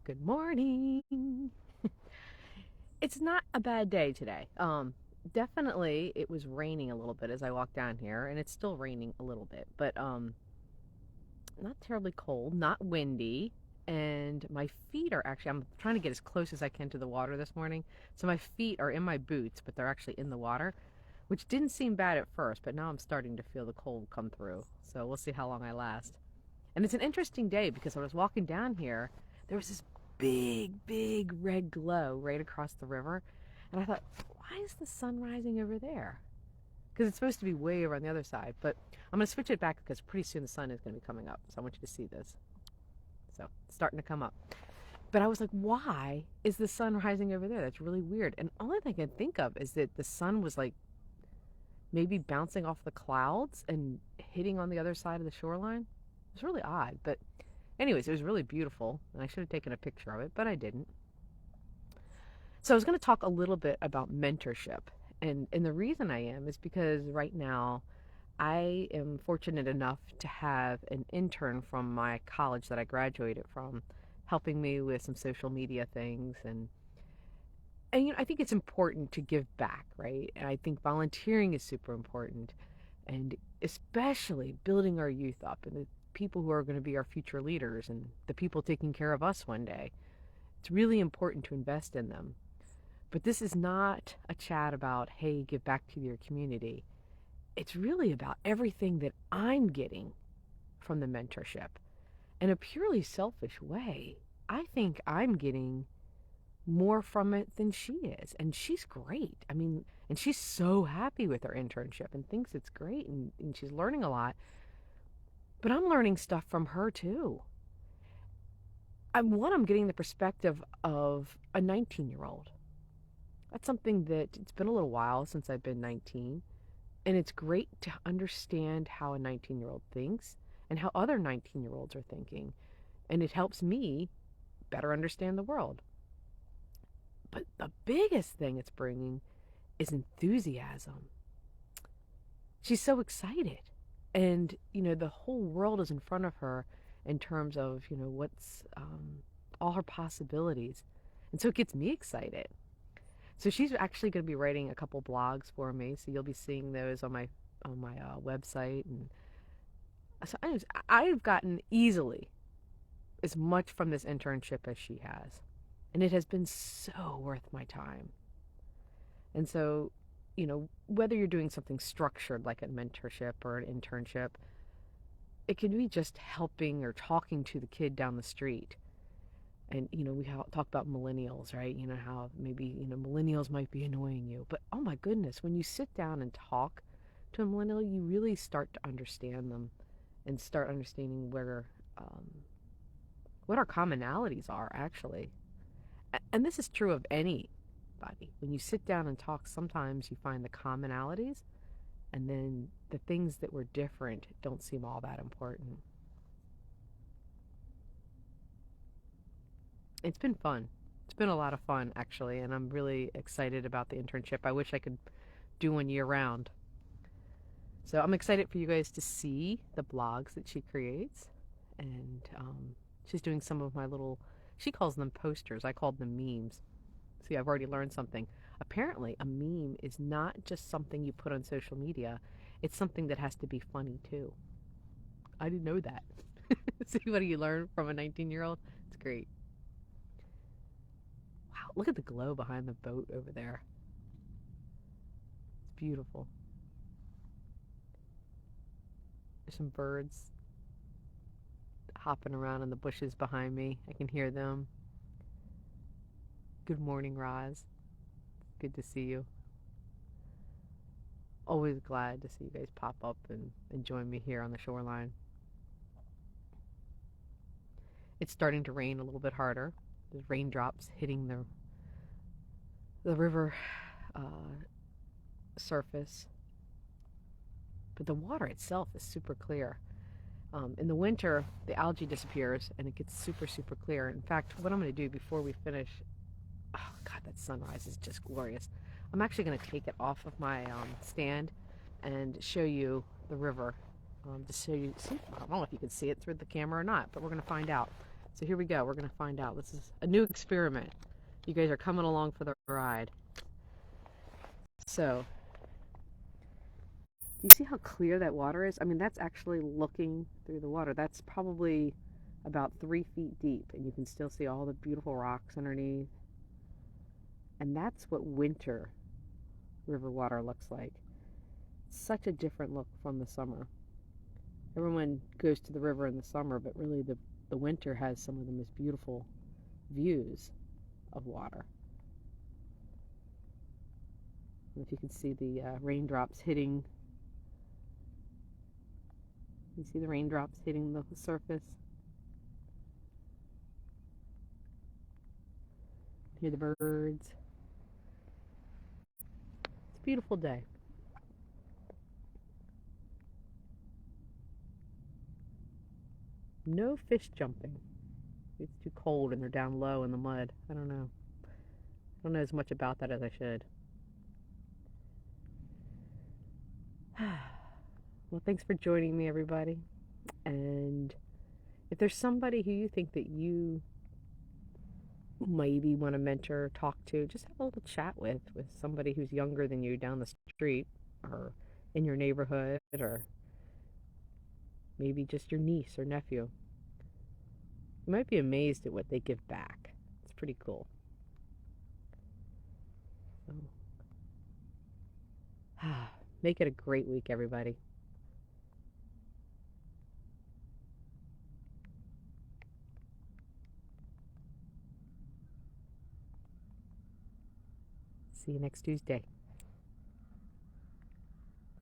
Good morning. It's not a bad day today. Definitely it was raining a little bit as I walked down here, and it's still raining a little bit, but not terribly cold, not windy, and my feet are actually I'm trying to get as close as I can to the water this morning. So my feet are in my boots, but they're actually in the water, which didn't seem bad at first, but now I'm starting to feel the cold come through. So we'll see how long I last. And it's an interesting day because when I was walking down here, there was this big red glow right across the river. And I thought, why is the sun rising over there? Because it's supposed to be way over on the other side. But I'm going to switch it back because pretty soon the sun is going to be coming up. So I want you to see this. So it's starting to come up. But I was like, why is the sun rising over there? That's really weird. And the only thing I can think of is that the sun was like maybe bouncing off the clouds and hitting on the other side of the shoreline. It was really odd, but anyways, it was really beautiful, and I should have taken a picture of it, but I didn't. So I was going to talk a little bit about mentorship, and the reason I am is because right now I am fortunate enough to have an intern from my college that I graduated from helping me with some social media things and I think it's important to give back, right? And I think volunteering is super important, and especially building our youth up and the people who are going to be our future leaders and the people taking care of us one day. It's really important to invest in them. But this is not a chat about, hey, give back to your community. It's really about everything that I'm getting from the mentorship in a purely selfish way. I think I'm getting more from it than she is. And she's great. I mean, and she's so happy with her internship and thinks it's great and she's learning a lot. But I'm learning stuff from her too. I'm getting the perspective of a 19-year-old. That's something that it's been a little while since I've been 19. And it's great to understand how a 19-year-old thinks and how other 19-year-olds are thinking. And it helps me better understand the world. But the biggest thing it's bringing is enthusiasm. She's so excited. And, the whole world is in front of her in terms of, what's all her possibilities. And so it gets me excited. So she's actually going to be writing a couple blogs for me. So you'll be seeing those on my website. And so I've gotten easily as much from this internship as she has. And it has been so worth my time. And so, whether you're doing something structured like a mentorship or an internship, it could be just helping or talking to the kid down the street. And, we talk about millennials, right? How maybe, millennials might be annoying you. But, oh my goodness, when you sit down and talk to a millennial, you really start to understand them and start understanding what our commonalities are, actually. And this is true of anybody. When you sit down and talk, sometimes you find the commonalities, and then the things that were different don't seem all that important. It's been fun. It's been a lot of fun, actually, and I'm really excited about the internship. I wish I could do one year round. So I'm excited for you guys to see the blogs that she creates. And she's doing some of my she calls them posters. I called them memes. See, I've already learned something. Apparently, a meme is not just something you put on social media. It's something that has to be funny, too. I didn't know that. See what you learn from a 19-year-old? It's great. Wow, look at the glow behind the boat over there. It's beautiful. There's some birds hopping around in the bushes behind me. I can hear them. Good morning, Roz. Good to see you. Always glad to see you guys pop up and join me here on the shoreline. It's starting to rain a little bit harder. There's raindrops hitting the river surface. But the water itself is super clear. In the winter, the algae disappears and it gets super clear. In fact, what I'm going to do before we finish, oh God, that sunrise is just glorious. I'm actually going to take it off of my stand and show you the river. Just so you see, I don't know if you can see it through the camera or not, but we're going to find out. So here we go. We're going to find out. This is a new experiment. You guys are coming along for the ride. So, do you see how clear that water is? I mean, that's actually looking through the water. That's probably about 3 feet deep, and you can still see all the beautiful rocks underneath. And that's what winter river water looks like. Such a different look from the summer. Everyone goes to the river in the summer, but really the winter has some of the most beautiful views of water. And if you can see the raindrops hitting, you see the raindrops hitting the surface. Hear the birds. It's a beautiful day. No fish jumping. It's too cold and they're down low in the mud. I don't know. I don't know as much about that as I should. Well, thanks for joining me, everybody. And if there's somebody who you think that you maybe want to mentor, talk to, just have a little chat with somebody who's younger than you down the street or in your neighborhood, or maybe just your niece or nephew. You might be amazed at what they give back. It's pretty cool. So, make it a great week, everybody. See you next Tuesday.